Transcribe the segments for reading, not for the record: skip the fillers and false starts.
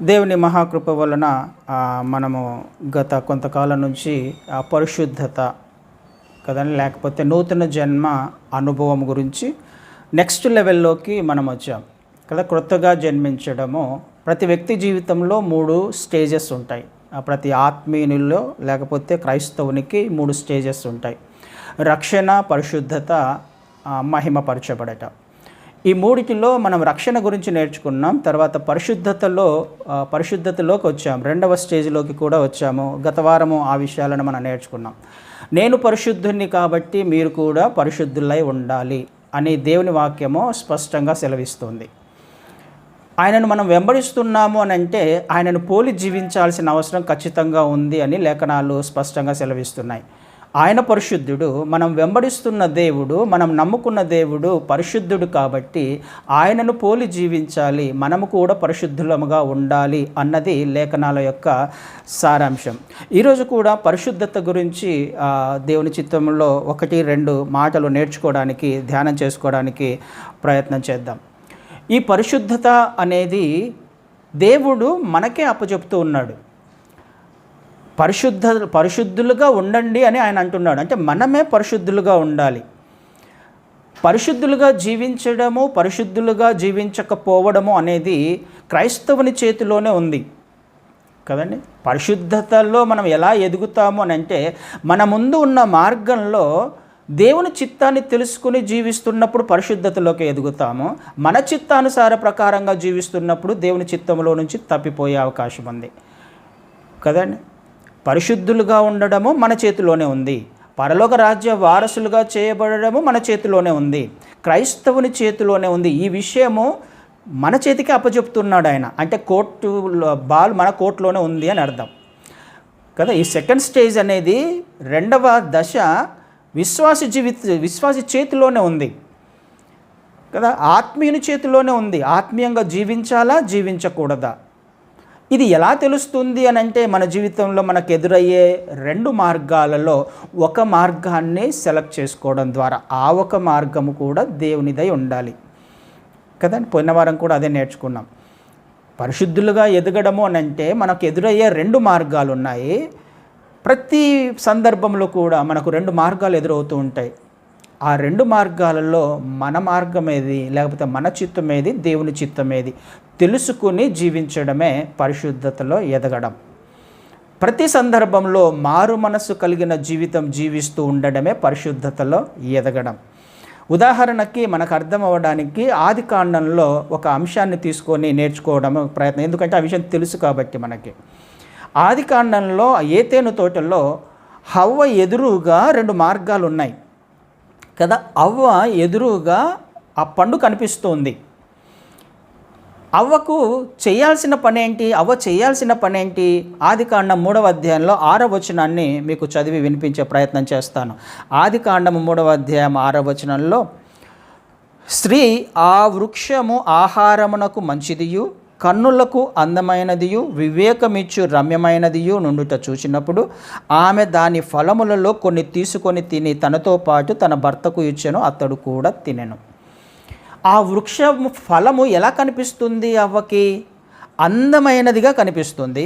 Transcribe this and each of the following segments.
దేవుని మహాకృప వలన మనము గత కొంతకాలం నుంచి పరిశుద్ధత కదండి, లేకపోతే నూతన జన్మ అనుభవం గురించి నెక్స్ట్ లెవెల్లోకి మనం వచ్చాం కదా. క్రొత్తగా జన్మించడము ప్రతి వ్యక్తి జీవితంలో 3 స్టేజెస్ ఉంటాయి. ప్రతి ఆత్మీయునిలో లేకపోతే క్రైస్తవునికి 3 స్టేజెస్ ఉంటాయి. రక్షణ, పరిశుద్ధత, మహిమపరచబడట. ఈ మూడిటిలో మనం రక్షణ గురించి నేర్చుకున్నాం. తర్వాత పరిశుద్ధతలోకి వచ్చాం. 2వ స్టేజ్లోకి కూడా వచ్చాము. గత వారము ఆ విషయాలను మనం నేర్చుకున్నాం. నేను పరిశుద్ధుని కాబట్టి మీరు కూడా పరిశుద్ధులై ఉండాలి అని దేవుని వాక్యము స్పష్టంగా సెలవిస్తుంది. ఆయనను మనం వెంబడిస్తున్నాము అని అంటే ఆయనను పోలి జీవించాల్సిన అవసరం ఖచ్చితంగా ఉంది అని లేఖనాలు స్పష్టంగా సెలవిస్తున్నాయి. ఆయన పరిశుద్ధుడు, మనం వెంబడిస్తున్న దేవుడు, మనం నమ్ముకున్న దేవుడు పరిశుద్ధుడు కాబట్టి ఆయనను పోలి జీవించాలి, మనము కూడా పరిశుద్ధులముగా ఉండాలి అన్నది లేఖనాల యొక్క సారాంశం. ఈరోజు కూడా పరిశుద్ధత గురించి దేవుని చిత్తంలో 1-2 మాటలు నేర్చుకోవడానికి, ధ్యానం చేసుకోవడానికి ప్రయత్నం చేద్దాం. ఈ పరిశుద్ధత అనేది దేవుడు మనకే అప్పచెప్తూ ఉన్నాడు. పరిశుద్ధులుగా ఉండండి అని ఆయన అంటున్నాడు. అంటే మనమే పరిశుద్ధులుగా ఉండాలి. పరిశుద్ధులుగా జీవించడము, పరిశుద్ధులుగా జీవించకపోవడము అనేది క్రైస్తవుని చేతిలోనే ఉంది కదండి. పరిశుద్ధతలో మనం ఎలా ఎదుగుతాము అని అంటే మన ముందు ఉన్న మార్గంలో దేవుని చిత్తాన్ని తెలుసుకుని జీవిస్తున్నప్పుడు పరిశుద్ధతలోకి ఎదుగుతాము. మన చిత్తానుసార ప్రకారంగా జీవిస్తున్నప్పుడు దేవుని చిత్తంలో నుంచి తప్పిపోయే అవకాశం ఉంది కదండి. పరిశుద్ధులుగా ఉండడము మన చేతిలోనే ఉంది. పరలోక రాజ్య వారసులుగా చేయబడము మన చేతిలోనే ఉంది. క్రైస్తవుని చేతిలోనే ఉంది. ఈ విషయము మన చేతికి అప్పచెప్తున్నాడు ఆయన. అంటే బాల్ మన కోర్టులోనే ఉంది అని అర్థం కదా. ఈ సెకండ్ స్టేజ్ అనేది 2వ దశ విశ్వాసి చేతిలోనే ఉంది కదా. ఆత్మీయుని చేతిలోనే ఉంది. ఆత్మీయంగా జీవించాలా, జీవించకూడదా? ఇది ఎలా తెలుస్తుంది అని అంటే మన జీవితంలో మనకు ఎదురయ్యే 2 మార్గాలలో ఒక మార్గాన్ని సెలెక్ట్ చేసుకోవడం ద్వారా. ఆ ఒక మార్గము కూడా దేవునిదై ఉండాలి కదండి. పోయిన వారం కూడా అదే నేర్చుకున్నాం. పరిశుద్ధులుగా ఎదగడము అని అంటే మనకు ఎదురయ్యే 2 మార్గాలు ఉన్నాయి. ప్రతి సందర్భంలో కూడా మనకు 2 మార్గాలు ఎదురవుతూ ఉంటాయి. ఆ 2 మార్గాలలో మన మార్గం ఏది, లేకపోతే మన చిత్తం ఏది, దేవుని చిత్తం ఏది తెలుసుకుని జీవించడమే పరిశుద్ధతలో ఎదగడం. ప్రతి సందర్భంలో మారు మనస్సు కలిగిన జీవితం జీవిస్తూ ఉండడమే పరిశుద్ధతలో ఎదగడం. ఉదాహరణకి మనకు అర్థం అవ్వడానికి ఆదికాండంలో ఒక అంశాన్ని తీసుకొని నేర్చుకోవడం ప్రయత్నం, ఎందుకంటే ఆ విషయం తెలుసు కాబట్టి మనకి. ఆదికాండంలో ఏతేను తోటలో హవ్వ ఎదురుగా 2 మార్గాలు ఉన్నాయి కదా. అవ్వ ఎదురుగా ఆ పండు కనిపిస్తుంది. అవ్వ చేయాల్సిన పని ఏంటి? ఆదికాండం 3వ అధ్యాయంలో 6వ వచనాన్ని మీకు చదివి వినిపించే ప్రయత్నం చేస్తాను. ఆదికాండం 3వ అధ్యాయం 6వ వచనంలో, స్త్రీ ఆ వృక్షము ఆహారమునకు మంచిదియు, కన్నులకు అందమైనదియు, వివేకమిచ్చు రమ్యమైనదియు నుండుట చూచినప్పుడు ఆమె దాని ఫలములలో కొన్ని తీసుకొని తిని తనతో పాటు తన భర్తకు ఇచ్చెను, అతడు కూడా తినెను. ఆ వృక్ష ఫలము ఎలా కనిపిస్తుంది? అవ్వకి అందమైనదిగా కనిపిస్తుంది.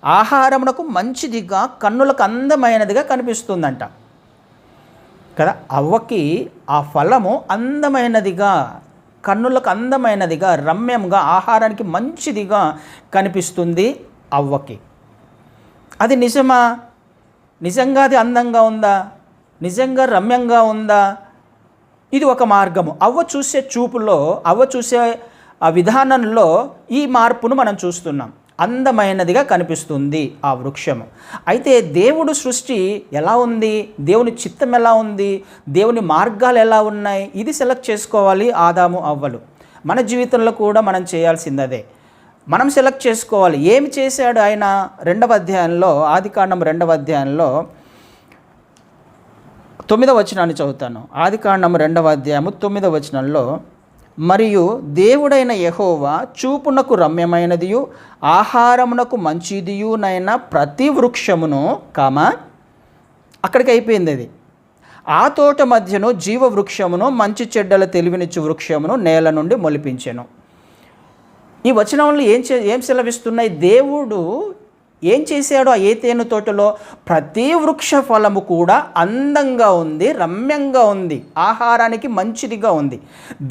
ఆహారమునకు మంచిదిగా, కన్నులకు అందమైనదిగా కనిపిస్తుందంట కదా. అవ్వకి ఆ ఫలము అందమైనదిగా, కన్నులకు అందమైనదిగా, రమ్యంగా, ఆహారానికి మంచిదిగా కనిపిస్తుంది అవ్వకి. అది నిజమా? నిజంగా అది అందంగా ఉందా? నిజంగా రమ్యంగా ఉందా? ఇది ఒక మార్గము. అవ్వ చూసే చూపులో, అవ్వ చూసే ఆ విధానంలో ఈ మార్పును మనం చూస్తున్నాం. అందమైనదిగా కనిపిస్తుంది ఆ వృక్షము. అయితే దేవుడు సృష్టి ఎలా ఉంది, దేవుని చిత్తం ఎలా ఉంది, దేవుని మార్గాలు ఎలా ఉన్నాయి, ఇది సెలెక్ట్ చేసుకోవాలి ఆదాము అవ్వలు. మన జీవితంలో కూడా మనం చేయాల్సింది అదే. మనం సెలెక్ట్ చేసుకోవాలి. ఏమి చేశాడు ఆయన? 2వ అధ్యాయంలో, ఆదికాండం 2వ అధ్యాయంలో 9వ వచనాన్ని చదువుతాను. ఆదికాండం 2వ అధ్యాయము 9వ వచనంలో, మరియు దేవుడైన యెహోవా చూపునకు రమ్యమైనదియు ఆహారమునకు మంచిదియునైన ప్రతి వృక్షమును అక్కడికి అయిపోయింది అది. ఆ తోట మధ్యను జీవ వృక్షమును మంచి చెడ్డల తెలివినిచ్చు వృక్షమును నేల నుండి మొలిపించెను. ఈ వచనంలో ఏం సెలవిస్తున్నాయి? దేవుడు ఏం చేశాడు? ఆ ఏతేను తోటలో ప్రతి వృక్ష ఫలము కూడా అందంగా ఉంది, రమ్యంగా ఉంది, ఆహారానికి మంచిదిగా ఉంది.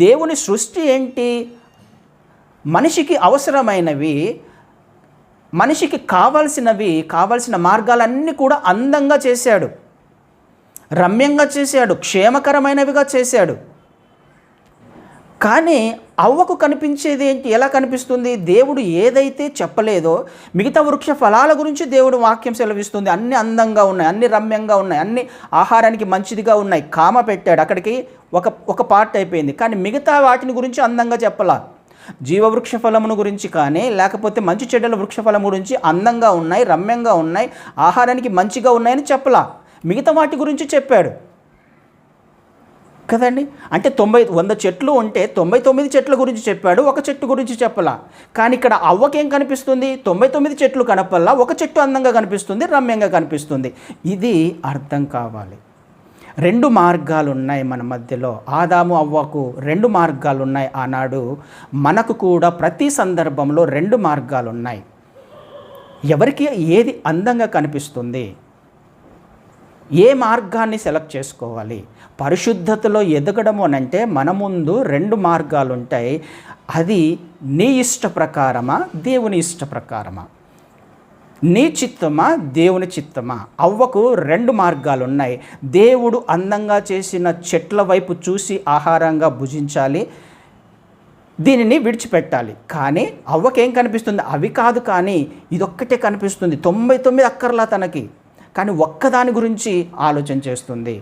దేవుని సృష్టి ఏంటి? మనిషికి అవసరమైనవి, మనిషికి కావాల్సిన మార్గాలన్నీ కూడా అందంగా చేశాడు, రమ్యంగా చేశాడు, క్షేమకరమైనవిగా చేశాడు. కానీ అవ్వకు కనిపించేది ఏంటి? ఎలా కనిపిస్తుంది? దేవుడు ఏదైతే చెప్పలేదో మిగతా వృక్ష ఫలాల గురించి దేవుడు వాక్యం సెలవిస్తుంది. అన్ని అందంగా ఉన్నాయి, అన్ని రమ్యంగా ఉన్నాయి, అన్ని ఆహారానికి మంచిదిగా ఉన్నాయి. కామ పెట్టాడు, అక్కడికి ఒక పార్ట్ అయిపోయింది. కానీ మిగతా వాటిని గురించి అందంగా చెప్పలా. జీవవృక్ష ఫలమును గురించి కానీ, లేకపోతే మంచి చెడ్డల వృక్ష ఫలం గురించి అందంగా ఉన్నాయి, రమ్యంగా ఉన్నాయి, ఆహారానికి మంచిగా ఉన్నాయని చెప్పలా. మిగతా వాటి గురించి చెప్పాడు కదండి. అంటే 100 చెట్లు ఉంటే 99 చెట్ల గురించి చెప్పాడు, ఒక చెట్టు గురించి చెప్పలా. కానీ ఇక్కడ అవ్వకేం కనిపిస్తుంది? 99 చెట్లు కనపల్లా, ఒక చెట్టు అందంగా కనిపిస్తుంది, రమ్యంగా కనిపిస్తుంది. ఇది అర్థం కావాలి. 2 మార్గాలు ఉన్నాయి మన మధ్యలో. ఆదాము అవ్వకు 2 మార్గాలు ఉన్నాయి ఆనాడు. మనకు కూడా ప్రతి సందర్భంలో 2 మార్గాలు ఉన్నాయి. ఎవరికి ఏది అందంగా కనిపిస్తుంది? ఏ మార్గాన్ని సెలెక్ట్ చేసుకోవాలి? పరిశుద్ధతలో ఎదగడము అనంటే మన ముందు 2 మార్గాలు ఉంటాయి. అది నీ ఇష్ట ప్రకారమా, దేవుని ఇష్ట ప్రకారమా? నీ చిత్తమా, దేవుని చిత్తమా? అవ్వకు 2 మార్గాలు ఉన్నాయి. దేవుడు అందంగా చేసిన చెట్ల వైపు చూసి ఆహారంగా భుజించాలి, దీనిని విడిచిపెట్టాలి. కానీ అవ్వకేం కనిపిస్తుంది? అవి కాదు, కానీ ఇదొక్కటే కనిపిస్తుంది. 99 అక్కర్లా తనకి, కానీ ఒక్కదాని గురించి ఆలోచన చేస్తుంది.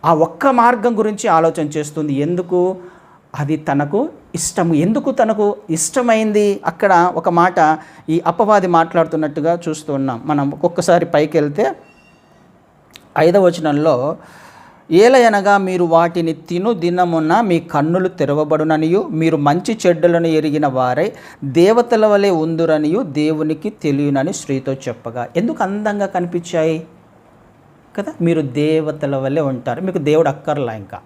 ఆ ఒక్క మార్గం గురించి ఆలోచన చేస్తుంది. ఎందుకు? అది తనకు ఇష్టము. ఎందుకు తనకు ఇష్టమైంది? అక్కడ ఒక మాట ఈ అపవాది మాట్లాడుతున్నట్టుగా చూస్తున్నాం. మనం ఒక్కొక్కసారి పైకి వెళ్తే 5వ వచనంలో, ఏలయనగా మీరు వాటిని తిను దినమున మీ కన్నులు తెరవబడుననియు మీరు మంచి చెడ్డలను ఎరిగిన వారై దేవతల వలె ఉందురనియు దేవునికి తెలియనని స్త్రీతో చెప్పగా. ఎందుకు అందంగా కనిపించాయి కదా? మీరు దేవతల వల్లే ఉంటారు, మీకు దేవుడు అక్కర్లా. ఇంకా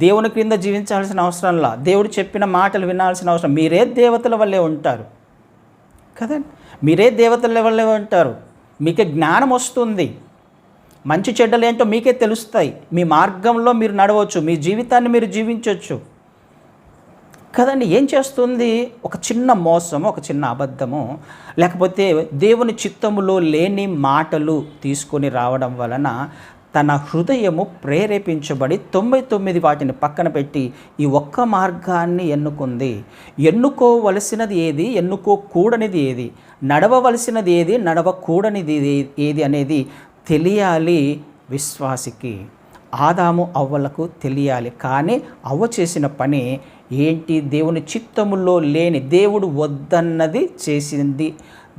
దేవుని క్రింద జీవించాల్సిన అవసరంలా, దేవుడు చెప్పిన మాటలు వినాల్సిన అవసరం. మీరే దేవతల వల్లే ఉంటారు కదండి. మీరే దేవతల వల్లే ఉంటారు. మీకే జ్ఞానం వస్తుంది, మంచి చెడ్డలు ఏంటో మీకే తెలుస్తాయి. మీ మార్గంలో మీరు నడవచ్చు, మీ జీవితాన్ని మీరు జీవించవచ్చు కదండి. ఏం చేస్తుంది? ఒక చిన్న మోసము, ఒక చిన్న అబద్ధము, లేకపోతే దేవుని చిత్తములో లేని మాటలు తీసుకొని రావడం వలన తన హృదయము ప్రేరేపించబడి 99 వాటిని పక్కన పెట్టి ఈ ఒక్క మార్గాన్ని ఎన్నుకుంది. ఎన్నుకోవలసినది ఏది, ఎన్నుకోకూడనిది ఏది, నడవవలసినది ఏది, నడవకూడనిది ఏది అనేది తెలియాలి విశ్వాసికి. ఆదాము అవ్వలకు తెలియాలి. కానీ అవ్వ చేసిన పని ఏంటి? దేవుని చిత్తములో లేని, దేవుడు వద్దన్నది చేసింది.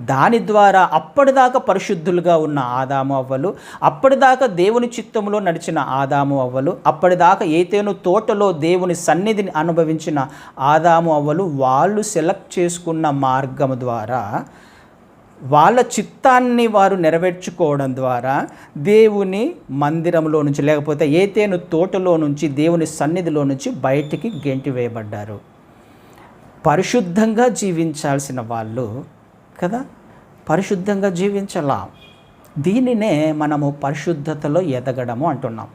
దాని ద్వారా అప్పటిదాకా పరిశుద్ధులుగా ఉన్న ఆదాము అవ్వలు, అప్పటిదాకా దేవుని చిత్తములో నడిచిన ఆదాము అవ్వలు, అప్పటిదాకా ఏతేను తోటలో దేవుని సన్నిధిని అనుభవించిన ఆదాము అవ్వలు, వాళ్ళు సెలెక్ట్ చేసుకున్న మార్గము ద్వారా, వాళ్ళ చిత్తాన్ని వారు నెరవేర్చుకోవడం ద్వారా దేవుని మందిరంలో నుంచి, లేకపోతే ఏతేను తోటలో నుంచి, దేవుని సన్నిధిలో నుంచి బయటికి గెంటి వేయబడ్డారు. పరిశుద్ధంగా జీవించాల్సిన వాళ్ళు కదా, పరిశుద్ధంగా జీవించాలా. దీనినే మనము పరిశుద్ధతలో ఎదగడము అంటున్నాం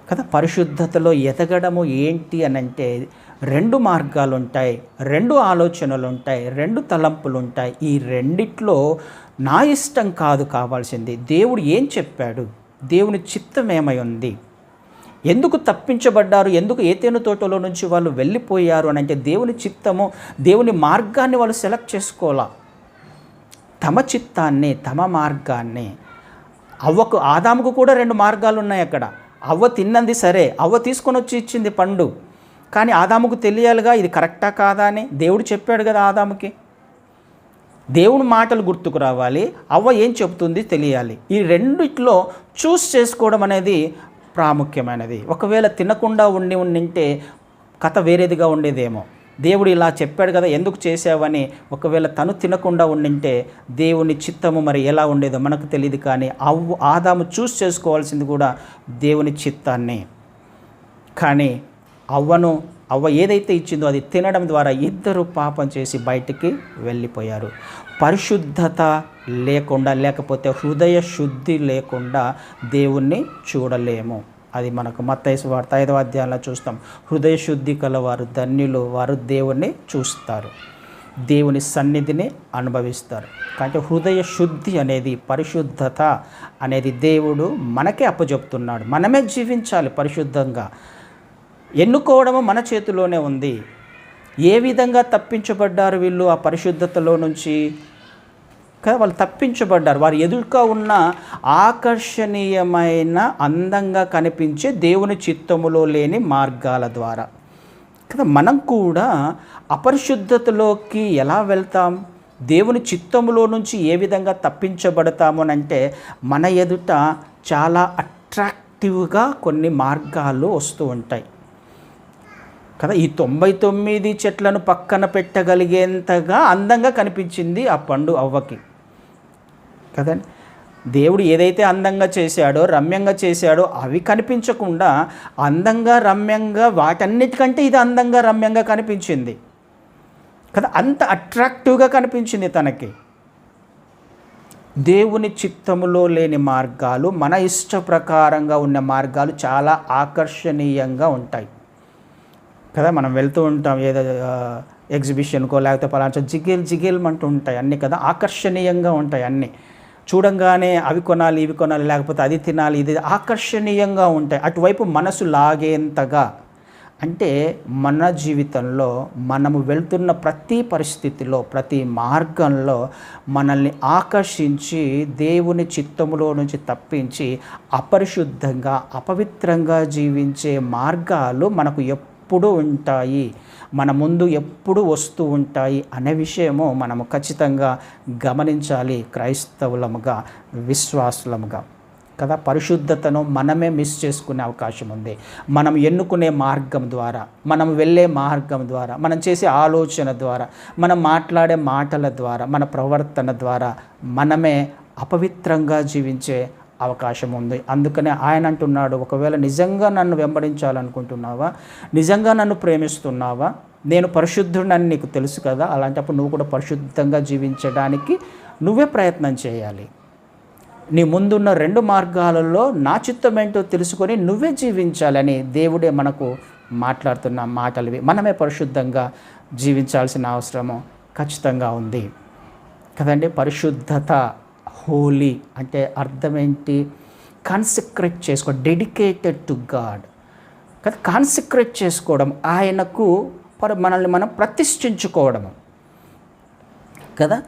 కదా. పరిశుద్ధతలో ఎదగడము ఏంటి అని అంటే 2 మార్గాలు ఉంటాయి, 2 ఆలోచనలు ఉంటాయి, 2 తలంపులు ఉంటాయి. ఈ రెండిట్లో నా ఇష్టం కాదు కావాల్సింది, దేవుడు ఏం చెప్పాడు, దేవుని చిత్తం ఏమై ఉంది, ఎందుకు తప్పించబడ్డారు, ఎందుకు ఏతేను తోటలో నుంచి వాళ్ళు వెళ్ళిపోయారు అని అంటే దేవుని చిత్తము, దేవుని మార్గాన్ని వాళ్ళు సెలెక్ట్ చేసుకోవాలా. తమ చిత్తాన్ని, తమ మార్గాన్ని. అవ్వకు, ఆదాముకు కూడా 2 మార్గాలు ఉన్నాయి అక్కడ. అవ్వ తిన్నది సరే, అవ్వ తీసుకొని వచ్చి ఇచ్చింది పండు, కానీ ఆదాముకు తెలియాలిగా ఇది కరెక్టా కాదా అని. దేవుడు చెప్పాడు కదా ఆదాముకి, దేవుని మాటలు గుర్తుకు రావాలి, అవ్వ ఏం చెబుతుంది తెలియాలి. ఈ రెండిట్లో చూస్ చేసుకోవడం అనేది ప్రాముఖ్యమైనది. ఒకవేళ తినకుండా ఉండింటే కథ వేరేదిగా ఉండేదేమో. దేవుడు ఇలా చెప్పాడు కదా ఎందుకు చేసావని ఒకవేళ తను తినకుండా ఉండింటే దేవుని చిత్తము మరి ఎలా ఉండేదో మనకు తెలియదు. కానీ ఆదాము చూస్ చేసుకోవాల్సింది కూడా దేవుని చిత్తాన్ని. కానీ అవ్వను అవ్వ ఏదైతే ఇచ్చిందో అది తినడం ద్వారా ఇద్దరు పాపం చేసి బయటికి వెళ్ళిపోయారు. పరిశుద్ధత లేకుండా, లేకపోతే హృదయ శుద్ధి లేకుండా దేవుణ్ణి చూడలేము. అది మనకు మత్తయి సువార్త 5వ అధ్యాయంలో చూస్తాం. హృదయ శుద్ధి కలవారు ధన్యులు, వారు దేవుణ్ణి చూస్తారు, దేవుని సన్నిధిని అనుభవిస్తారు. కాబట్టి హృదయ శుద్ధి అనేది, పరిశుద్ధత అనేది దేవుడు మనకే అప్పచెప్తున్నాడు. మనమే జీవించాలి పరిశుద్ధంగా. ఎన్నుకోవడము మన చేతిలోనే ఉంది. ఏ విధంగా తప్పించబడ్డారు వీళ్ళు ఆ పరిశుద్ధతలో నుంచి? కదా, వాళ్ళు తప్పించబడ్డారు. వారి ఎదురుగా ఉన్న ఆకర్షణీయమైన, అందంగా కనిపించే దేవుని చిత్తములో లేని మార్గాల ద్వారా. కదా, మనం కూడా అపరిశుద్ధతలోకి ఎలా వెళ్తాం? దేవుని చిత్తములో నుంచి ఏ విధంగా తప్పించబడతాము అని అంటే, మన ఎదుట చాలా అట్రాక్టివ్గా కొన్ని మార్గాలు వస్తూ ఉంటాయి కదా. ఈ 99 చెట్లను పక్కన పెట్టగలిగేంతగా అందంగా కనిపించింది ఆ పండు అవ్వకి కదండి. దేవుడు ఏదైతే అందంగా చేశాడో, రమ్యంగా చేశాడో అవి కనిపించకుండా అందంగా, రమ్యంగా, వాటన్నిటికంటే ఇది అందంగా, రమ్యంగా కనిపించింది కదా. అంత అట్రాక్టివ్గా కనిపించింది తనకి. దేవుని చిత్తములో లేని మార్గాలు, మన ఇష్ట ప్రకారంగా ఉన్న మార్గాలు చాలా ఆకర్షణీయంగా ఉంటాయి కదా. మనం వెళ్తూ ఉంటాం ఏదో ఎగ్జిబిషన్కో, లేకపోతే పలానా జిగేల్ అంటూ ఉంటాయి అన్నీ కదా. ఆకర్షణీయంగా ఉంటాయి అన్నీ. చూడంగానే అవి కొనాలి, ఇవి కొనాలి, లేకపోతే అది తినాలి, ఇది ఆకర్షణీయంగా ఉంటాయి. అటువైపు మనసు లాగేంతగా. అంటే మన జీవితంలో మనము వెళ్తున్న ప్రతి పరిస్థితిలో, ప్రతి మార్గంలో మనల్ని ఆకర్షించి దేవుని చిత్తములో నుంచి తప్పించి అపరిశుద్ధంగా, అపవిత్రంగా జీవించే మార్గాలు మనకు ఎప్పుడు ఉంటాయి, మన ముందు ఎప్పుడు వస్తూ ఉంటాయి అనే విషయము మనము ఖచ్చితంగా గమనించాలి క్రైస్తవులముగా, విశ్వాసులముగా కదా. పరిశుద్ధతను మనమే మిస్ చేసుకునే అవకాశం ఉంది. మనం ఎన్నుకునే మార్గం ద్వారా, మనం వెళ్ళే మార్గం ద్వారా, మనం చేసే ఆలోచన ద్వారా, మనం మాట్లాడే మాటల ద్వారా, మన ప్రవర్తన ద్వారా మనమే అపవిత్రంగా జీవించే అవకాశం ఉంది. అందుకనే ఆయన అంటున్నాడు, ఒకవేళ నిజంగా నన్ను వెంబడించాలనుకుంటున్నావా, నిజంగా నన్ను ప్రేమిస్తున్నావా, నేను పరిశుద్ధుడని నీకు తెలుసు కదా, అలాంటప్పుడు నువ్వు కూడా పరిశుద్ధంగా జీవించడానికి నువ్వే ప్రయత్నం చేయాలి. నీ ముందున్న 2 మార్గాలలో నా చిత్తం ఏంటో తెలుసుకొని నువ్వే జీవించాలని దేవుడే మనకు మాట్లాడుతున్న మాటలు. మనమే పరిశుద్ధంగా జీవించాల్సిన అవసరము ఖచ్చితంగా ఉంది కదండి. పరిశుద్ధత, హోలీ అంటే అర్థం ఏంటి? కాన్సక్రేట్ చేసుకో, డెడికేటెడ్ టు గాడ్ కదా. కాన్సక్రేట్ చేసుకోవడం, ఆయనకు మనల్ని మనం ప్రతిష్ఠించుకోవడము కదా.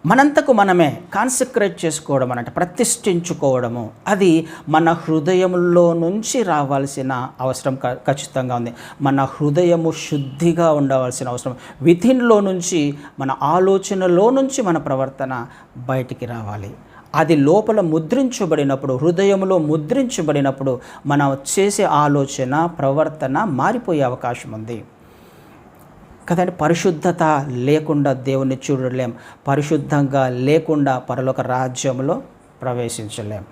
మనంతకు మనమే కాన్సక్రేట్ చేసుకోవడం అంటే ప్రతిష్ఠించుకోవడము. అది మన హృదయంలో నుంచి రావాల్సిన అవసరం ఖచ్చితంగా ఉంది. మన హృదయము శుద్ధిగా ఉండవలసిన అవసరం. విధిన్లో నుంచి, మన ఆలోచనలో నుంచి మన ప్రవర్తన బయటికి రావాలి. అది లోపల ముద్రించబడినప్పుడు, హృదయంలో ముద్రించబడినప్పుడు మనం చేసే ఆలోచన, ప్రవర్తన మారిపోయే అవకాశం ఉంది కదండి. పరిశుద్ధత లేకుండా దేవుణ్ణి చూడలేం, పరిశుద్ధంగా లేకుండా పరలోక రాజ్యంలో ప్రవేశించలేం.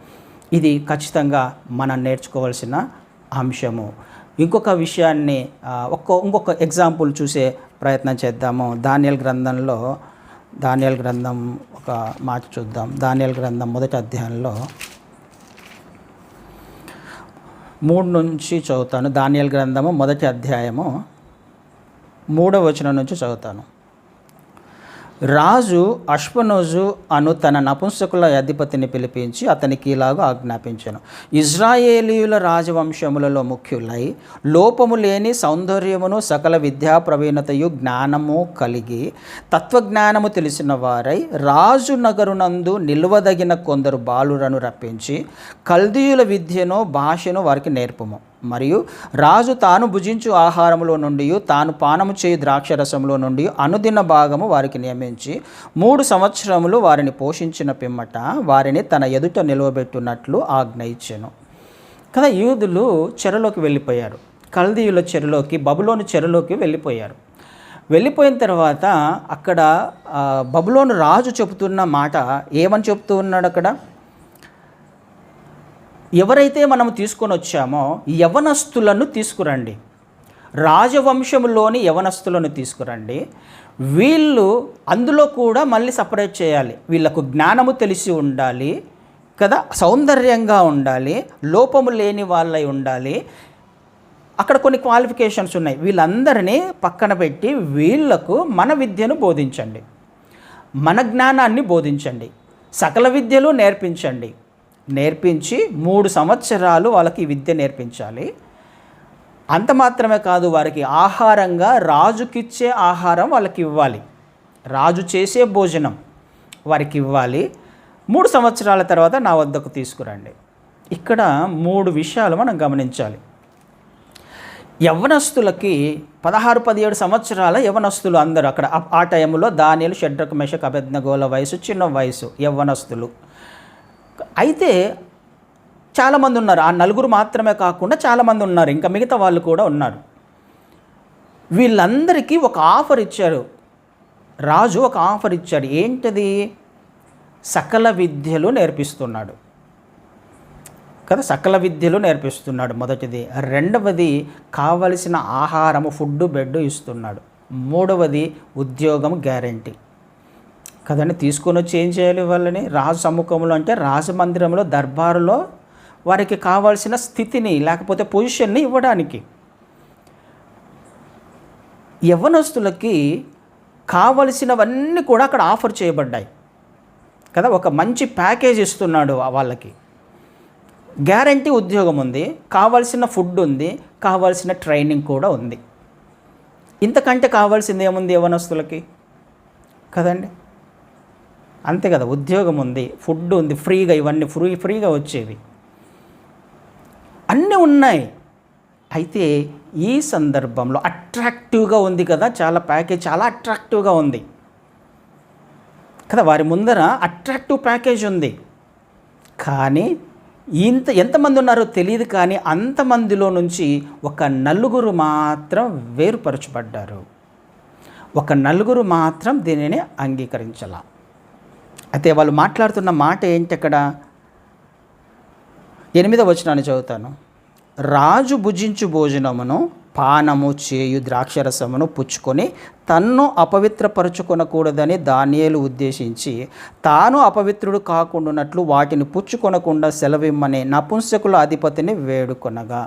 ఇది ఖచ్చితంగా మనం నేర్చుకోవాల్సిన అంశము. ఇంకొక విషయాన్ని ఇంకొక ఎగ్జాంపుల్ చూసే ప్రయత్నం చేద్దాము. దానియేలు గ్రంథం ఒక మాట చూద్దాం. దానియేలు గ్రంథం 1వ అధ్యాయంలో 3 నుంచి చదువుతాను. దానియేలు గ్రంథము 1వ అధ్యాయము 3వ వచనం నుంచి చదువుతాను. రాజు అష్పనోజు అను తన నపుంసకుల అధిపతిని పిలిపించి అతనికి ఇలాగూ ఆజ్ఞాపించాను. ఇజ్రాయేలీయుల రాజవంశములలో ముఖ్యులై లోపము లేని సౌందర్యమును, సకల విద్యా ప్రవీణతయు, జ్ఞానము కలిగి తత్వజ్ఞానము తెలిసిన వారై రాజు నగరునందు నిలువదగిన కొందరు బాలురను రప్పించి కల్దీయుల విద్యను, భాషను వారికి నేర్పుము. మరియు రాజు తాను భుజించు ఆహారములో నుండి, తాను పానము చేయు ద్రాక్షరసంలో నుండి అనుదిన భాగము వారికి నియమించి 3 సంవత్సరములు వారిని పోషించిన పిమ్మట వారిని తన ఎదుట నిలవబెట్టున్నట్లు ఆజ్ఞ ఇచ్చెను కదా. యూదులు చెరలోకి వెళ్ళిపోయారు. కల్దీయుల చెరలోకి, బబులోను చెరలోకి వెళ్ళిపోయారు. వెళ్ళిపోయిన తర్వాత అక్కడ బబులోను రాజు చెబుతున్న మాట ఏమని చెప్తూ ఉన్నాడు అక్కడ? ఎవరైతే మనము తీసుకొని వచ్చామో యవనస్తులను తీసుకురండి, రాజవంశంలోని యవనస్తులను తీసుకురండి, వీళ్ళు అందులో కూడా మళ్ళీ సపరేట్ చేయాలి. వీళ్ళకు జ్ఞానము తెలిసి ఉండాలి కదా, సౌందర్యంగా ఉండాలి, లోపము లేని వాళ్ళై ఉండాలి. అక్కడ కొన్ని క్వాలిఫికేషన్స్ ఉన్నాయి. వీళ్ళందరినీ పక్కన పెట్టి వీళ్లకు మన విద్యను బోధించండి, మన జ్ఞానాన్ని బోధించండి, సకల విద్యలు నేర్పించండి. నేర్పించి 3 సంవత్సరాలు వాళ్ళకి ఈ విద్య నేర్పించాలి. అంత మాత్రమే కాదు, వారికి ఆహారంగా రాజుకిచ్చే ఆహారం వాళ్ళకి ఇవ్వాలి, రాజు చేసే భోజనం వారికి ఇవ్వాలి. 3 సంవత్సరాల తర్వాత నా వద్దకు తీసుకురండి. ఇక్కడ 3 విషయాలు మనం గమనించాలి. యవ్వనస్తులకి 16-17 సంవత్సరాల యవ్వనస్తులు అందరూ అక్కడ ఆ టైంలో దానియేలు, షడ్రకు, మెషకు, అబేద్నెగోల వయసు చిన్న వయసు యవ్వనస్తులు. అయితే చాలామంది ఉన్నారు, ఆ 4 మాత్రమే కాకుండా చాలామంది ఉన్నారు, ఇంకా మిగతా వాళ్ళు కూడా ఉన్నారు. వీళ్ళందరికీ ఒక ఆఫర్ ఇచ్చారు, రాజు ఒక ఆఫర్ ఇచ్చాడు. ఏంటది? సకల విద్యలు నేర్పిస్తున్నాడు కదా, సకల విద్యలు నేర్పిస్తున్నాడు మొదటిది. రెండవది కావలసిన ఆహారము, ఫుడ్, బెడ్ ఇస్తున్నాడు. మూడవది ఉద్యోగం గ్యారంటీ కదండి. తీసుకొని వచ్చి ఏం చేయాలి వాళ్ళని? రాజు సమ్ముఖంలో అంటే రాజమందిరంలో, దర్బారులో వారికి కావాల్సిన స్థితిని లేకపోతే పొజిషన్ని ఇవ్వడానికి. యవ్వనస్తులకి కావలసినవన్నీ కూడా అక్కడ ఆఫర్ చేయబడ్డాయి కదా. ఒక మంచి ప్యాకేజ్ ఇస్తున్నాడు వాళ్ళకి. గ్యారంటీ ఉద్యోగం ఉంది, కావాల్సిన ఫుడ్ ఉంది, కావాల్సిన ట్రైనింగ్ కూడా ఉంది. ఇంతకంటే కావాల్సింది ఏముంది యవ్వనస్తులకి కదండి? అంతే కదా. ఉద్యోగం ఉంది, ఫుడ్ ఉంది, ఫ్రీగా, ఇవన్నీ ఫ్రీగా వచ్చేవి అన్నీ ఉన్నాయి. అయితే ఈ సందర్భంలో అట్రాక్టివ్గా ఉంది కదా, చాలా ప్యాకేజ్ చాలా అట్రాక్టివ్గా ఉంది కదా. వారి ముందర అట్రాక్టివ్ ప్యాకేజ్ ఉంది. కానీ ఎంతమంది ఉన్నారో తెలియదు, కానీ అంతమందిలో నుంచి ఒక 4 మాత్రం వేరుపరచబడ్డారు. ఒక 4 మాత్రం దీనిని అంగీకరించాల. అయితే వాళ్ళు మాట్లాడుతున్న మాట ఏంటి అక్కడ? 8వ వచనాన్ని చదువుతాను. రాజు భుజించు భోజనమును పానము చేయు ద్రాక్షరసమును పుచ్చుకొని తన్ను అపవిత్రపరచుకొనకూడదని దానియేలు ఉద్దేశించి తాను అపవిత్రుడు కాకుండానట్లు వాటిని పుచ్చుకొనకుండా సెలవిమ్మని నపుంసకుల అధిపతిని వేడుకొనగా.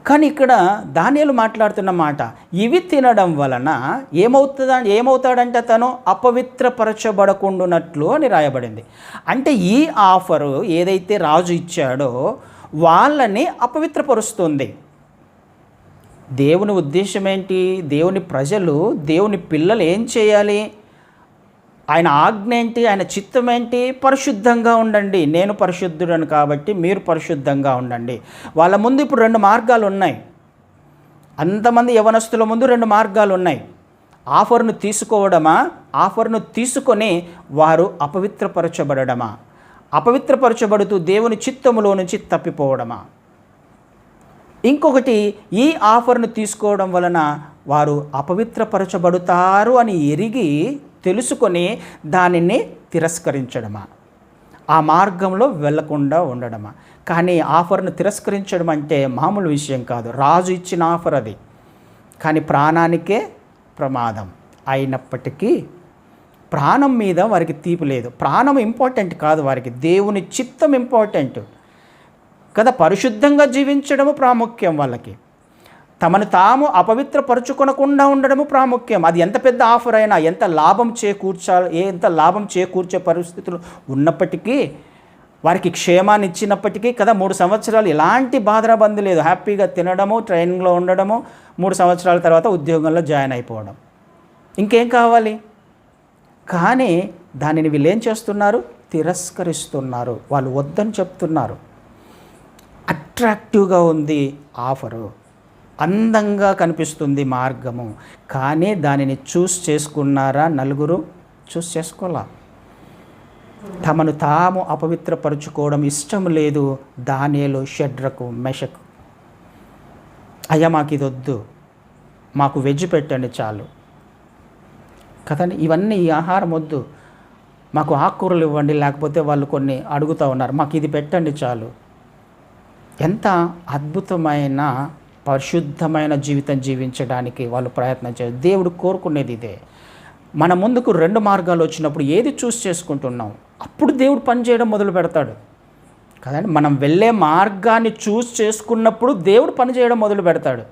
కానీ ఇక్కడ దానియేలు మాట్లాడుతున్న మాట, ఇవి తినడం వలన ఏమవుతాడంటే తను అపవిత్రపరచబడకుండానట్లు అని రాయబడింది. అంటే ఈ ఆఫరు ఏదైతే రాజు ఇచ్చాడో వాళ్ళని అపవిత్రపరుస్తుంది. దేవుని ఉద్దేశం ఏంటి? దేవుని ప్రజలు, దేవుని పిల్లలు ఏం చేయాలి? ఆయన ఆజ్ఞ ఏంటి? ఆయన చిత్తం ఏంటి? పరిశుద్ధంగా ఉండండి, నేను పరిశుద్ధుడను కాబట్టి మీరు పరిశుద్ధంగా ఉండండి. వాళ్ళ ముందు ఇప్పుడు 2 మార్గాలు ఉన్నాయి. అంతమంది యవనస్తుల ముందు 2 మార్గాలు ఉన్నాయి. ఆఫర్ను తీసుకోవడమా, ఆఫర్ను తీసుకొని వారు అపవిత్రపరచబడమా, అపవిత్రపరచబడుతూ దేవుని చిత్తములో నుంచి తప్పిపోవడమా. ఇంకొకటి, ఈ ఆఫర్ను తీసుకోవడం వలన వారు అపవిత్రపరచబడతారు అని ఎరిగి తెలుసుకొని దానిని తిరస్కరించడమా, ఆ మార్గంలో వెళ్లకుండా ఉండడమా. కానీ ఆఫర్ను తిరస్కరించడం అంటే మామూలు విషయం కాదు. రాజు ఇచ్చిన ఆఫర్ అది, కానీ ప్రాణానికే ప్రమాదం. అయినప్పటికీ ప్రాణం మీద వారికి తీపి లేదు. ప్రాణం ఇంపార్టెంట్ కాదు వారికి, దేవుని చిత్తం ఇంపార్టెంట్ కదా. పరిశుద్ధంగా జీవించడము ప్రాముఖ్యం వాళ్ళకి. తమను తాము అపవిత్రపరచుకొనకుండా ఉండడము ప్రాముఖ్యం. అది ఎంత పెద్ద ఆఫర్ అయినా, ఎంత లాభం చేకూర్చే పరిస్థితులు ఉన్నప్పటికీ, వారికి క్షేమాన్ని ఇచ్చినప్పటికీ కదా, 3 సంవత్సరాలు ఎలాంటి బాధరాబంది లేదు. హ్యాపీగా తినడము, ట్రైనింగ్లో ఉండడము, 3 సంవత్సరాల తర్వాత ఉద్యోగంలో జాయిన్ అయిపోవడం. ఇంకేం కావాలి? కానీ దానిని వీళ్ళు ఏం చేస్తున్నారు? తిరస్కరిస్తున్నారు. వాళ్ళు వద్దని చెప్తున్నారు. అట్రాక్టివ్గా ఉంది ఆఫరు, అందంగా కనిపిస్తుంది మార్గము, కానీ దానిని చేసుకున్నారా? 4 చేసుకోవాలా. తమను తాము అపవిత్రపరచుకోవడం ఇష్టం లేదు. దానియేలు, షడ్రకు, మెషకు, అయ్యా మాకు ఇది వద్దు, మాకు వెజ్ పెట్టండి చాలు కదండి, ఇవన్నీ ఈ ఆహారం వద్దు, మాకు ఆకుకూరలు ఇవ్వండి, లేకపోతే వాళ్ళు కొన్ని అడుగుతూ ఉన్నారు, మాకు ఇది పెట్టండి చాలు. ఎంత అద్భుతమైన పరిశుద్ధమైన జీవితం జీవించడానికి వాళ్ళు ప్రయత్నం చేయాలి. దేవుడు కోరుకునేది ఇదే. మన ముందుకు 2 మార్గాలు వచ్చినప్పుడు ఏది చూస్ చేసుకుంటున్నాం, అప్పుడు దేవుడు పనిచేయడం మొదలు పెడతాడు కదండి. మనం వెళ్ళే మార్గాన్ని చూస్ చేసుకున్నప్పుడు దేవుడు పనిచేయడం మొదలు పెడతాడు.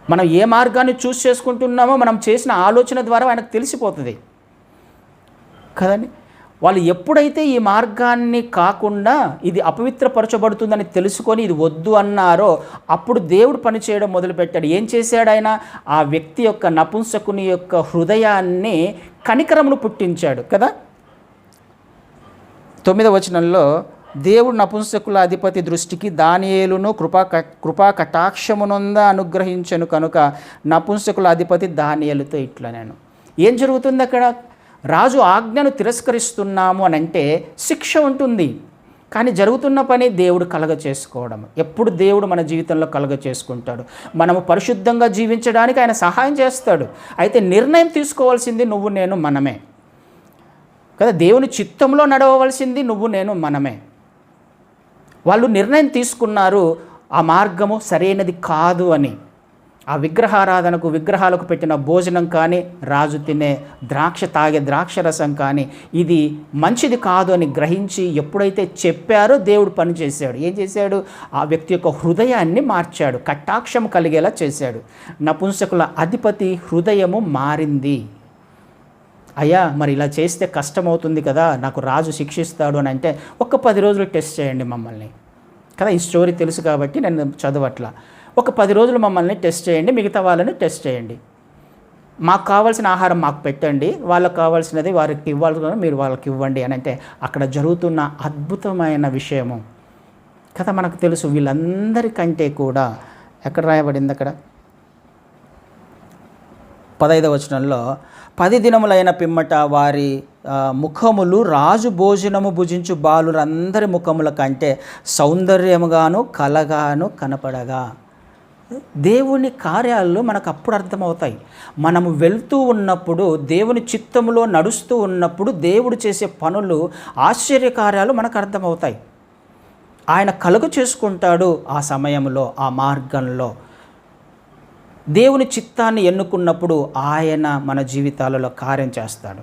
మనం ఏ మార్గాన్ని చూస్ చేసుకుంటున్నామో మనం చేసిన ఆలోచన ద్వారా ఆయనకు తెలిసిపోతుంది కదండి. వాళ్ళు ఎప్పుడైతే ఈ మార్గాన్ని కాకుండా ఇది అపవిత్రపరచబడుతుందని తెలుసుకొని ఇది వద్దు అన్నారో అప్పుడు దేవుడు పనిచేయడం మొదలుపెట్టాడు. ఏం చేశాడు ఆయన? ఆ వ్యక్తి యొక్క, నపుంసకుని యొక్క హృదయాన్ని కనికరమును పుట్టించాడు కదా. 9వ వచనంలో దేవుడు నపుంసకుల అధిపతి దృష్టికి దానియేలును కృపా కటాక్షమునంద అనుగ్రహించను కనుక నపుంసకుల అధిపతి దానియేలుతో ఇట్లా. నేను ఏం జరుగుతుంది అక్కడ? రాజు ఆజ్ఞను తిరస్కరిస్తున్నాము అని అంటే శిక్ష ఉంటుంది, కానీ జరుగుతున్న పని దేవుడు కలగ చేసుకోవడం. ఎప్పుడు దేవుడు మన జీవితంలో కలగ చేసుకుంటాడు, మనము పరిశుద్ధంగా జీవించడానికి ఆయన సహాయం చేస్తాడు. అయితే నిర్ణయం తీసుకోవాల్సింది నువ్వు నేను మనమే కదా. దేవుని చిత్తంలో నడవవలసింది నువ్వు నేను మనమే. వాళ్ళు నిర్ణయం తీసుకున్నారు ఆ మార్గము సరైనది కాదు అని. ఆ విగ్రహారాధనకు, విగ్రహాలకు పెట్టిన భోజనం కానీ, రాజు తినే తాగే ద్రాక్షరసం కానీ ఇది మంచిది కాదు అని గ్రహించి ఎప్పుడైతే చెప్పారో దేవుడు పని చేశాడు. ఏం చేశాడు? ఆ వ్యక్తి యొక్క హృదయాన్ని మార్చాడు, కటాక్షం కలిగేలా చేశాడు. నపుంసకుల అధిపతి హృదయము మారింది. అయ్యా మరి ఇలా చేస్తే కష్టమవుతుంది కదా, నాకు రాజు శిక్షిస్తాడు అని అంటే ఒక 10 రోజులు టెస్ట్ చేయండి మమ్మల్ని కదా. ఈ స్టోరీ తెలుసు కాబట్టి నేను చదవట్లా. ఒక 10 రోజులు మమ్మల్ని టెస్ట్ చేయండి, మిగతా వాళ్ళని టెస్ట్ చేయండి. మాకు కావాల్సిన ఆహారం మాకు పెట్టండి, వాళ్ళకి కావాల్సినది వారికి ఇవ్వాలి, మీరు వాళ్ళకి ఇవ్వండి అని అంటే అక్కడ జరుగుతున్న అద్భుతమైన విషయము కదా మనకు తెలుసు. వీళ్ళందరికంటే కూడా ఎక్కడ రాయబడింది అక్కడ 15వ వచనంలో 10 దినములైన పిమ్మట వారి ముఖములు రాజు భోజనము భుజించు బాలురందరి ముఖముల కంటే సౌందర్యముగాను కలగాను కనపడగా. దేవుని కార్యాలు మనకు అప్పుడు అర్థమవుతాయి. మనము వెళ్తూ ఉన్నప్పుడు, దేవుని చిత్తములో నడుస్తూ ఉన్నప్పుడు దేవుడు చేసే పనులు, ఆశ్చర్యకార్యాలు మనకు అర్థమవుతాయి. ఆయన కలుగ చేసుకుంటాడు ఆ సమయంలో, ఆ మార్గంలో. దేవుని చిత్తాన్ని ఎన్నుకున్నప్పుడు ఆయన మన జీవితాలలో కార్యం చేస్తాడు.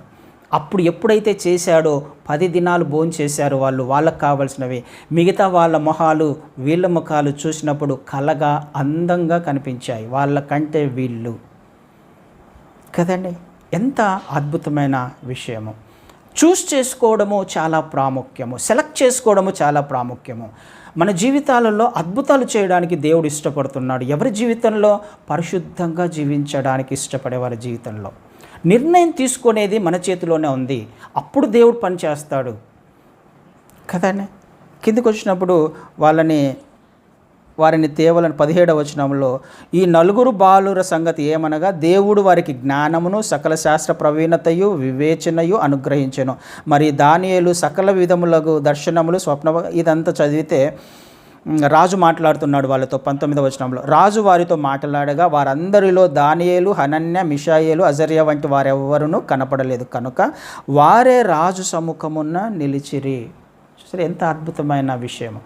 అప్పుడు ఎప్పుడైతే చేశాడో 10 దినాలు భోంచేశారు వాళ్ళు, వాళ్ళకు కావాల్సినవి. మిగతా వాళ్ళ మొహాలు వీళ్ళ ముఖాలు చూసినప్పుడు కలగా అందంగా కనిపించాయి వాళ్ళకంటే వీళ్ళు కదండి. ఎంత అద్భుతమైన విషయము. చూస్ చేసుకోవడము చాలా ప్రాముఖ్యము, సెలెక్ట్ చేసుకోవడము చాలా ప్రాముఖ్యము. మన జీవితాలలో అద్భుతాలు చేయడానికి దేవుడు ఇష్టపడుతున్నాడు. ఎవరి జీవితంలో? పరిశుద్ధంగా జీవించడానికి ఇష్టపడే వారి జీవితంలో. నిర్ణయం తీసుకునేది మన చేతిలోనే ఉంది. అప్పుడు దేవుడు పని చేస్తాడు కదండి. కిందికి వచ్చినప్పుడు వారిని తేవలని 17వ వచనంలో ఈ 4 బాలుర సంగతి ఏమనగా దేవుడు వారికి జ్ఞానమును సకల శాస్త్ర ప్రవీణతయు వివేచనయు అనుగ్రహించెను. మరి దానియేలు సకల విధములకు దర్శనములు స్వప్న. ఇదంతా చదివితే రాజు మాట్లాడుతున్నాడు వాళ్ళతో. 19వ వచనంలో రాజు వారితో మాట్లాడగా వారందరిలో దానియేలు, హనన్య, మిషాయేలు, అజర్య వంటి వారెవ్వరూ కనపడలేదు కనుక వారే రాజు సముఖమున నిలిచిరి. సరే, ఎంత అద్భుతమైన విషయం.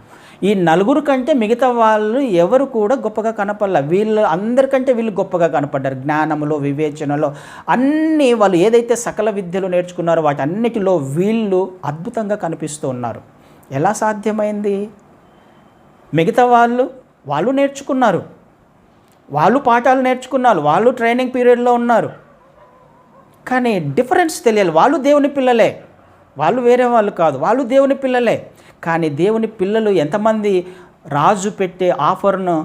ఈ 4 కంటే మిగతా వాళ్ళు ఎవరు కూడా గొప్పగా కనపడలే. వీళ్ళు అందరికంటే వీళ్ళు గొప్పగా కనపడ్డారు. జ్ఞానములో, వివేచనలో, అన్నీ వాళ్ళు ఏదైతే సకల విద్యలు నేర్చుకున్నారో వాటన్నిటిలో వీళ్ళు అద్భుతంగా కనిపిస్తూ ఉన్నారు. ఎలా సాధ్యమైంది? మిగతా వాళ్ళు నేర్చుకున్నారు, వాళ్ళు పాఠాలు నేర్చుకున్నారు, వాళ్ళు ట్రైనింగ్ పీరియడ్లో ఉన్నారు, కానీ డిఫరెన్స్ తెలియాలి. వాళ్ళు దేవుని పిల్లలే, వాళ్ళు వేరే వాళ్ళు కాదు, వాళ్ళు దేవుని పిల్లలే. కానీ దేవుని పిల్లలు ఎంతమంది రాజు పెట్టే ఆఫర్ను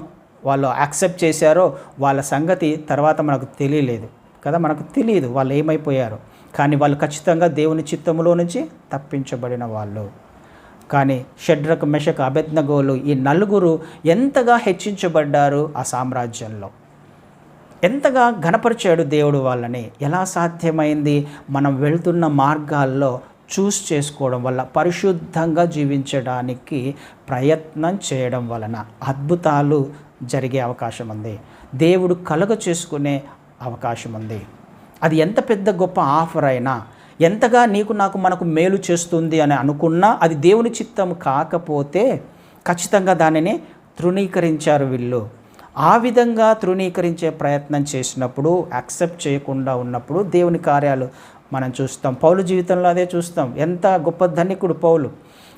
వాళ్ళు యాక్సెప్ట్ చేశారో వాళ్ళ సంగతి తర్వాత మనకు తెలియలేదు కదా, మనకు తెలియదు వాళ్ళు ఏమైపోయారు. కానీ వాళ్ళు ఖచ్చితంగా దేవుని చిత్తములో నుంచి తప్పించబడిన వాళ్ళు. కానీ షడ్రక్, మెషక్, అబేద్నెగోలు ఈ 4 ఎంతగా హెచ్చించబడ్డారు ఆ సామ్రాజ్యంలో. ఎంతగా ఘనపరిచాడు దేవుడు వాళ్ళని. ఎలా సాధ్యమైంది? మనం వెళ్తున్న మార్గాల్లో చూస్ చేసుకోవడం వల్ల, పరిశుద్ధంగా జీవించడానికి ప్రయత్నం చేయడం వలన అద్భుతాలు జరిగే అవకాశం ఉంది. దేవుడు కలుగ చేసుకునే అవకాశం ఉంది. అది ఎంత పెద్ద గొప్ప ఆఫర్ అయినా, ఎంతగా నీకు నాకు మనకు మేలు చేస్తుంది అని అనుకున్నా, అది దేవుని చిత్తం కాకపోతే ఖచ్చితంగా దానిని తృణీకరించారు వీళ్ళు. ఆ విధంగా తృణీకరించే ప్రయత్నం చేసినప్పుడు, యాక్సెప్ట్ చేయకుండా ఉన్నప్పుడు దేవుని కార్యాలు మనం చూస్తాం. పౌలు జీవితంలో అదే చూస్తాం. ఎంత గొప్ప ధనికుడు పౌలు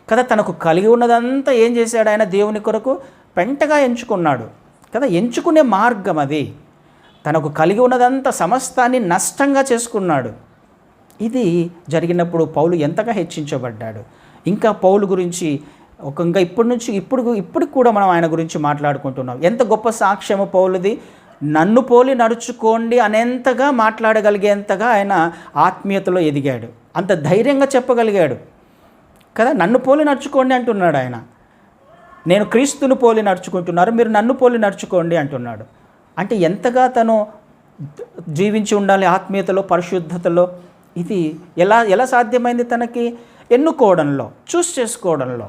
కదా. తనకు కలిగి ఉన్నదంతా ఏం చేశాడు ఆయన? దేవుని కొరకు పెంటగా ఎంచుకున్నాడు కదా. ఎంచుకునే మార్గం అది. తనకు కలిగి ఉన్నదంతా సమస్తాన్ని నష్టంగా చేసుకున్నాడు. ఇది జరిగినప్పుడు పౌలు ఎంతగా హెచ్చించబడ్డాడు. ఇంకా పౌలు గురించి ఇంకా ఇప్పుడు కూడా మనం ఆయన గురించి మాట్లాడుకుంటున్నాం. ఎంత గొప్ప సాక్ష్యము పౌలుది. నన్ను పోలి నడుచుకోండి అనేంతగా మాట్లాడగలిగేంతగా ఆయన ఆత్మీయతలో ఎదిగాడు. అంత ధైర్యంగా చెప్పగలిగాడు కదా. నన్ను పోలి నడుచుకోండి అంటున్నాడు ఆయన. నేను క్రీస్తును పోలి నడుచుకుంటున్నారు, మీరు నన్ను పోలి నడుచుకోండి అంటున్నాడు. అంటే ఎంతగా తను జీవించి ఉండాలి ఆత్మీయతలో, పరిశుద్ధతలో. ఇది ఎలా సాధ్యమైంది? తనకి ఎన్నుకోవడంలో, చూస్ చేసుకోవడంలో,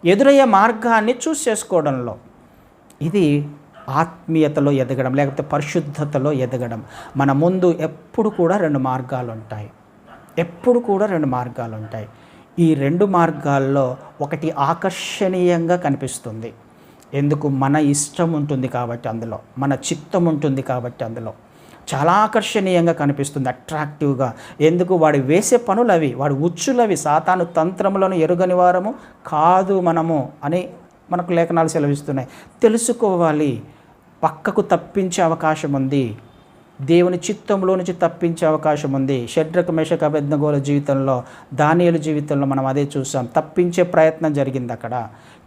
ఎదురయ్యే మార్గాన్ని చూస్ చేసుకోవడంలో. ఇది ఆత్మీయతలో ఎదగడం, లేకపోతే పరిశుద్ధతలో ఎదగడం. మన ముందు ఎప్పుడు కూడా రెండు మార్గాలు ఉంటాయి. ఈ రెండు మార్గాల్లో ఒకటి ఆకర్షణీయంగా కనిపిస్తుంది. ఎందుకు? మన ఇష్టం ఉంటుంది కాబట్టి అందులో, మన చిత్తం ఉంటుంది కాబట్టి అందులో చాలా ఆకర్షణీయంగా కనిపిస్తుంది, అట్రాక్టివ్గా. ఎందుకు? వాడు వేసే పనులవి, వాడు ఉచ్చులవి, సాతాను తంత్రములను ఎరుగని వారము కాదు మనము అని మనకు లేఖనాలు సెలవిస్తున్నాయి. తెలుసుకోవాలి. పక్కకు తప్పించే అవకాశం ఉంది, దేవుని చిత్తంలో నుంచి తప్పించే అవకాశం ఉంది. షడ్రక్ మెషక్ అబేద్నెగోల జీవితంలో, దానియేలు జీవితంలో మనం అదే చూసాం. తప్పించే ప్రయత్నం జరిగింది అక్కడ,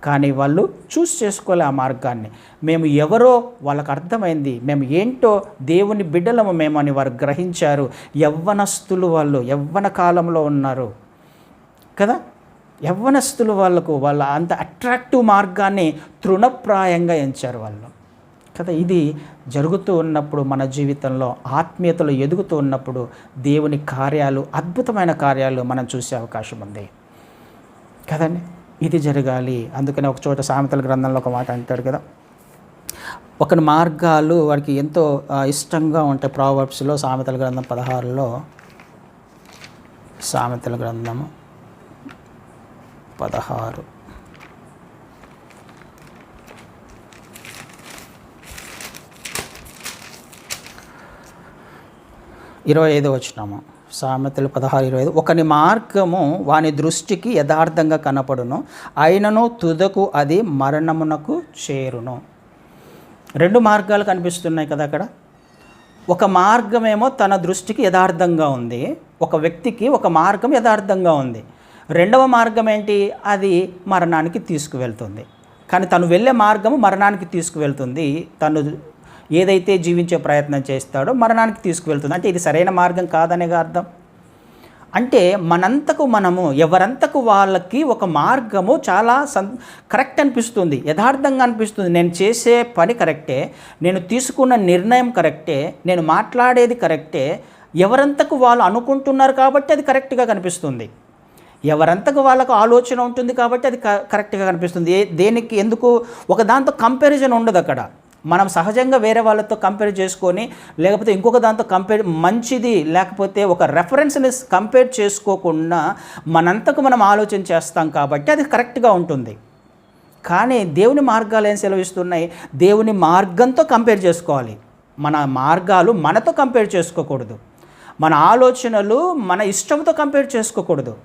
కానీ వాళ్ళు చూస్ చేసుకోలే ఆ మార్గాన్ని. మేము ఎవరో వాళ్ళకు అర్థమైంది, మేము ఏంటో దేవుని బిడ్డలము మేము అని వారు గ్రహించారు. యవ్వనస్తులు వాళ్ళు, యవ్వన కాలంలో ఉన్నారు కదా. యవ్వనస్తులు వాళ్ళ అంత అట్రాక్టివ్ మార్గాన్ని తృణప్రాయంగా ఎంచారు వాళ్ళు కదా. ఇది జరుగుతూ ఉన్నప్పుడు మన జీవితంలో ఆత్మీయతలో ఎదుగుతూ ఉన్నప్పుడు దేవుని కార్యాలు, అద్భుతమైన కార్యాలు మనం చూసే అవకాశం ఉంది కదండి. ఇది జరగాలి. అందుకనే ఒక చోట సామెతల గ్రంథంలో ఒక మాట అంటాడు కదా, ఒకని మార్గాలు వాడికి ఎంతో ఇష్టంగా ఉంటాయి. ప్రావర్బ్స్లో సామెతల గ్రంథం 16లో, సామెతల గ్రంథము 16 25 వచనము. సామెతలు 16:25. ఒకని మార్గము వాని దృష్టికి యథార్థంగా కనపడును, అయినను తుదకు అది మరణమునకు చేరును. రెండు మార్గాలు కనిపిస్తున్నాయి కదా అక్కడ. ఒక మార్గమేమో తన దృష్టికి యథార్థంగా ఉంది, ఒక వ్యక్తికి ఒక మార్గం యథార్థంగా ఉంది. రెండవ మార్గం ఏంటి? అది మరణానికి తీసుకువెళ్తుంది. కానీ తను వెళ్ళే మార్గము మరణానికి తీసుకువెళ్తుంది. తను ఏదైతే జీవించే ప్రయత్నం చేస్తాడో మరణానికి తీసుకువెళ్తుంది. అంటే ఇది సరైన మార్గం కాదనే అర్థం. అంటే మనంతకు మనము, ఎవరంతకు వాళ్ళకి ఒక మార్గము చాలా కరెక్ట్ అనిపిస్తుంది, యథార్థంగా అనిపిస్తుంది. నేను చేసే పని కరెక్టే, నేను తీసుకున్న నిర్ణయం కరెక్టే, నేను మాట్లాడేది కరెక్టే. ఎవరంతకు వాళ్ళు అనుకుంటున్నారు కాబట్టి అది కరెక్ట్గా కనిపిస్తుంది. ఎవరంతకు వాళ్ళకు ఆలోచన ఉంటుంది కాబట్టి అది కరెక్ట్గా కనిపిస్తుంది. దేనికి ఎందుకు ఒక దాంతో కంపారిజన్ ఉండదు అక్కడ. మనం సహజంగా వేరే వాళ్ళతో కంపేర్ చేసుకొని, లేకపోతే ఇంకొక దాంతో మంచిది లేకపోతే ఒక రెఫరెన్స్ని కంపేర్ చేసుకోకుండా మనంతకు మనం ఆలోచన చేస్తాం కాబట్టి అది కరెక్ట్గా ఉంటుంది. కానీ దేవుని మార్గాలు ఏం సెలవిస్తున్నాయి? దేవుని మార్గంతో కంపేర్ చేసుకోవాలి. మన మార్గాలు మనతో కంపేర్ చేసుకోకూడదు. మన ఆలోచనలు మన ఇష్టంతో కంపేర్ చేసుకోకూడదు.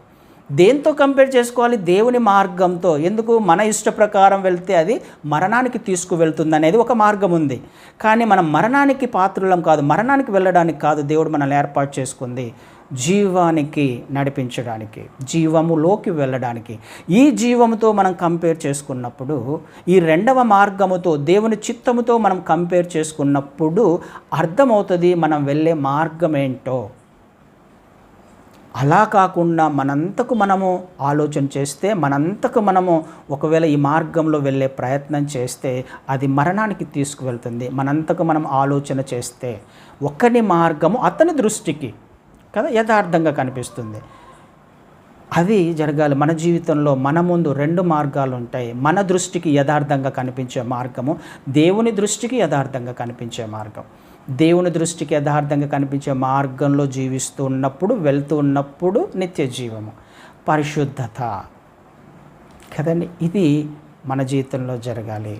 దేంతో కంపేర్ చేసుకోవాలి? దేవుని మార్గంతో. ఎందుకు? మన ఇష్ట ప్రకారం వెళ్తే అది మరణానికి తీసుకువెళ్తుంది అనేది ఒక మార్గం ఉంది. కానీ మనం మరణానికి పాత్రులం కాదు, మరణానికి వెళ్ళడానికి కాదు. దేవుడు మనల్ని ఏర్పాటు చేసుకుంది జీవానికి నడిపించడానికి, జీవములోకి వెళ్ళడానికి. ఈ జీవముతో మనం కంపేర్ చేసుకున్నప్పుడు, ఈ రెండవ మార్గముతో, దేవుని చిత్తముతో మనం కంపేర్ చేసుకున్నప్పుడు అర్థమవుతుంది మనం వెళ్ళే మార్గం ఏంటో. అలా కాకుండా మనంతకు మనము ఆలోచన చేస్తే, మనంతకు మనము ఒకవేళ ఈ మార్గంలో వెళ్ళే ప్రయత్నం చేస్తే అది మరణానికి తీసుకువెళ్తుంది. మనంతకు మనం ఆలోచన చేస్తే ఒకని మార్గము అతని దృష్టికి కదా యథార్థంగా కనిపిస్తుంది. అది జరగాలి మన జీవితంలో. మన ముందు రెండు మార్గాలు ఉంటాయి. మన దృష్టికి యథార్థంగా కనిపించే మార్గము, దేవుని దృష్టికి యథార్థంగా కనిపించే మార్గం. దేవుని దృష్టికి యథార్థంగా కనిపించే మార్గంలో జీవిస్తూ ఉన్నప్పుడు, వెళ్తూ ఉన్నప్పుడు నిత్య జీవము, పరిశుద్ధత కదండి. ఇది మన జీవితంలో జరగాలి.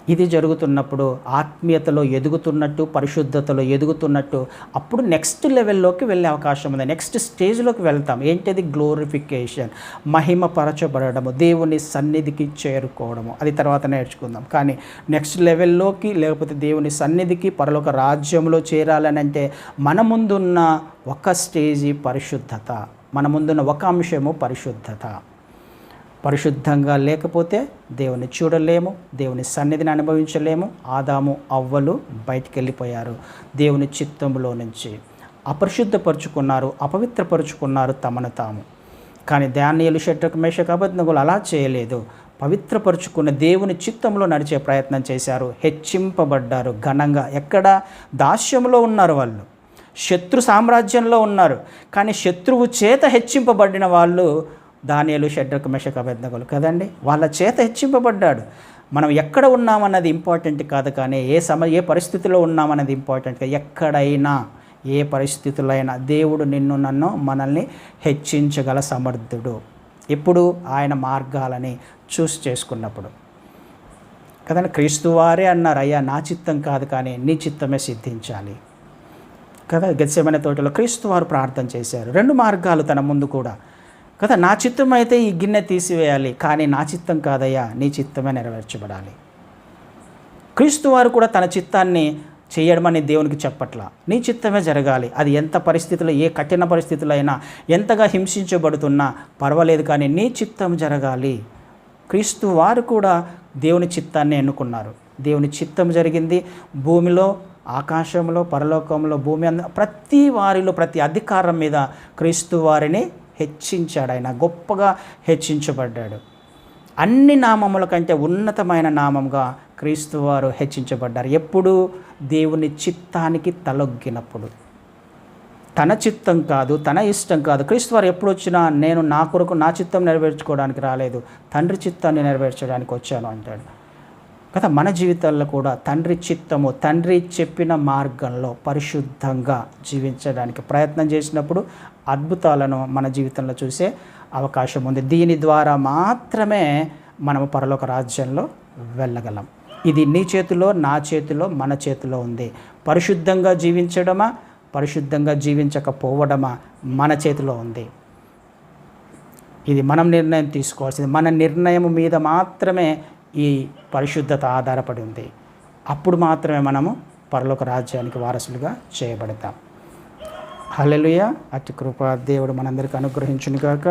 ఇది జరుగుతున్నప్పుడు ఆత్మీయతలో ఎదుగుతున్నట్టు, పరిశుద్ధతలో ఎదుగుతున్నట్టు, అప్పుడు నెక్స్ట్ లెవెల్లోకి వెళ్ళే అవకాశం ఉంది. నెక్స్ట్ స్టేజ్లోకి వెళ్తాం. ఏంటిది? గ్లోరిఫికేషన్, మహిమపరచబడము, దేవుని సన్నిధికి చేరుకోవడము. అది తర్వాత నేర్చుకుందాం. కానీ నెక్స్ట్ లెవెల్లోకి, లేకపోతే దేవుని సన్నిధికి, పరలోక రాజ్యంలో చేరాలని అంటే మన ముందున్న ఒక స్టేజీ పరిశుద్ధత, మన ముందున్న ఒక అంశము పరిశుద్ధత. పరిశుద్ధంగా లేకపోతే దేవుని చూడలేము, దేవుని సన్నిధిని అనుభవించలేము. ఆదాము అవ్వలు బయటికి వెళ్ళిపోయారు దేవుని చిత్తంలో నుంచి, అపరిశుద్ధపరుచుకున్నారు, అపవిత్రపరుచుకున్నారు తమను తాము. కానీ దానియేలు, షడ్రకు, మేషకు, అబేద్నెగోలు అలా చేయలేదు. పవిత్రపరుచుకున్న దేవుని చిత్తంలో నడిచే ప్రయత్నం చేశారు, హెచ్చింపబడ్డారు ఘనంగా. ఎక్కడ? దాస్యంలో ఉన్నారు వాళ్ళు, శత్రు సామ్రాజ్యంలో ఉన్నారు. కానీ శత్రువు చేత హెచ్చింపబడిన వాళ్ళు దానియేలు, షడ్రకు, మేషకు, అబేద్నెగోలు కదండి. వాళ్ళ చేత హెచ్చింపబడ్డాడు. మనం ఎక్కడ ఉన్నామన్నది ఇంపార్టెంట్ కాదు, కానీ ఏ పరిస్థితిలో ఉన్నామన్నది ఇంపార్టెంట్. ఎక్కడైనా, ఏ పరిస్థితుల్లో అయినా దేవుడు నిన్ను, నన్ను, మనల్ని హెచ్చించగల సమర్థుడు. ఎప్పుడు? ఆయన మార్గాలని చూస్ చేసుకున్నప్పుడు కదండి. క్రీస్తు వారే అన్నారు, అయ్యా నా చిత్తం కాదు కానీ నీ చిత్తమే సిద్ధించాలి కదా. గెత్సేమనే తోటలో క్రీస్తు వారు ప్రార్థన చేశారు. 2 మార్గాలు తన ముందు కూడా కదా. నా చిత్తం అయితే ఈ గిన్నె తీసివేయాలి, కానీ నా చిత్తం కాదయ్యా, నీ చిత్తమే నెరవేర్చబడాలి. క్రీస్తు వారు కూడా తన చిత్తాన్ని చేయడమని దేవునికి చెప్పట్లా, నీ చిత్తమే జరగాలి. అది ఎంత పరిస్థితుల్లో, ఏ కఠిన పరిస్థితుల్లో అయినా, ఎంతగా హింసించబడుతున్నా పర్వాలేదు, కానీ నీ చిత్తం జరగాలి. క్రీస్తు వారు కూడా దేవుని చిత్తాన్ని ఎన్నుకున్నారు. దేవుని చిత్తం జరిగింది. భూమిలో, ఆకాశంలో, పరలోకంలో, భూమి ప్రతి వారిలో, ప్రతి అధికారం మీద క్రీస్తు వారిని హెచ్చించాడు. ఆయన గొప్పగా హెచ్చించబడ్డాడు. అన్ని నామముల కంటే ఉన్నతమైన నామంగా క్రీస్తు వారు హెచ్చించబడ్డారు. ఎప్పుడు? దేవుని చిత్తానికి తలొగ్గినప్పుడు. తన చిత్తం కాదు, తన ఇష్టం కాదు. క్రీస్తు వారు ఎప్పుడు వచ్చినా నేను నా కొరకు నా చిత్తం నెరవేర్చుకోవడానికి రాలేదు, తండ్రి చిత్తాన్ని నెరవేర్చడానికి వచ్చాను అంటాడు కదా. మన జీవితాల్లో కూడా తండ్రి చిత్తము, తండ్రి చెప్పిన మార్గంలో పరిశుద్ధంగా జీవించడానికి ప్రయత్నం చేసినప్పుడు అద్భుతాలను మన జీవితంలో చూసే అవకాశం ఉంది. దీని ద్వారా మాత్రమే మనము పరలోక రాజ్యంలో వెళ్ళగలం. ఇది నీ చేతిలో, నా చేతిలో, మన చేతిలో ఉంది. పరిశుద్ధంగా జీవించడమా, పరిశుద్ధంగా జీవించకపోవడమా మన చేతిలో ఉంది. ఇది మనం నిర్ణయం తీసుకోవాల్సింది. మన నిర్ణయం మీద మాత్రమే ఈ పరిశుద్ధత ఆధారపడి ఉంది. అప్పుడు మాత్రమే మనము పరలోక రాజ్యానికి వారసులుగా చేయబడతాం. హల్లెలూయా. అతి కృప దేవుడు మనందరికీ అనుగ్రహించును గాక.